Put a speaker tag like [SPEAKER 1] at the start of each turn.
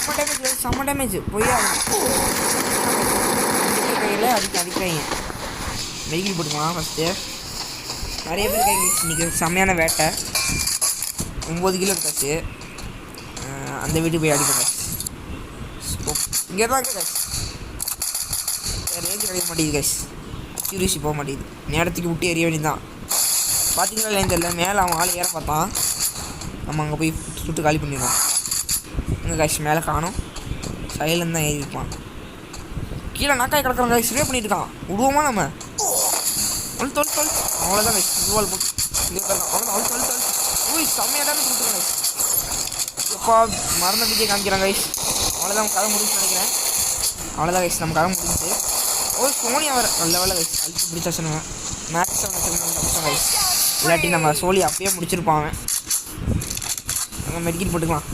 [SPEAKER 1] செம்ம டேமேஜ் போய் கையில் அடிக்கிறாங்க. மெடிக்கல் போட்டுக்கலாம் ஃபஸ்ட்டு. நிறைய பேர் கைங்க இன்றைக்கி செம்மையான வேட்டை. 9 கிலோ எடுத்தாச்சு. அந்த வீட்டுக்கு போய் அடிப்பேன். இங்கே தான் இருக்கு கைஸ். ரேஞ்சு கிடைக்க மாட்டேங்குது கைஸ். அக்யூரிசி போக மாட்டேங்குது. நேரத்துக்கு விட்டு எரிய வேண்டியதான். பார்த்தீங்களா இல்லைன்னு தெரியல. மேலே அவன் ஆள் ஏற பார்த்தான். நம்ம அங்கே போய் சுட்டு காலி பண்ணிடுவோம். இங்கே கைஸ் மேலே காணும். சைலண்ட் தான் ஏறி இருப்பான். கீழே நாக்காய் கிடக்குறான் கைஸ். ஸ்ப்ரே பண்ணிட்டு இருக்கான். விடுவோமா நம்ம? தொல் அவ்வளோதான் கைஸ். ஃபுட்பால் போட்டு இங்கே அவ்வளோதான். ஓய் செம்மையாக தான் கொடுத்துருங்க கைஸ். எப்பா மறந்த விஜய் காமிக்கிறான் கைஸ். அவ்வளோதான் கதை முடிஞ்சுன்னு நினைக்கிறேன். அவ்வளோதான் கைஸ் நம்ம கதை முடிஞ்சிச்சு. ஓ சோனி அவர் நல்ல வேலை கைஸ். அழிச்சு பிடிச்சா சொன்னுவேன். மேக்ஸ் வச்சுருக்கேன் கைஸ். இல்லாட்டி நம்ம சோழி அப்பயே முடிச்சிருப்பான். அவன் மெடிக்கல் போட்டுக்கலாம்.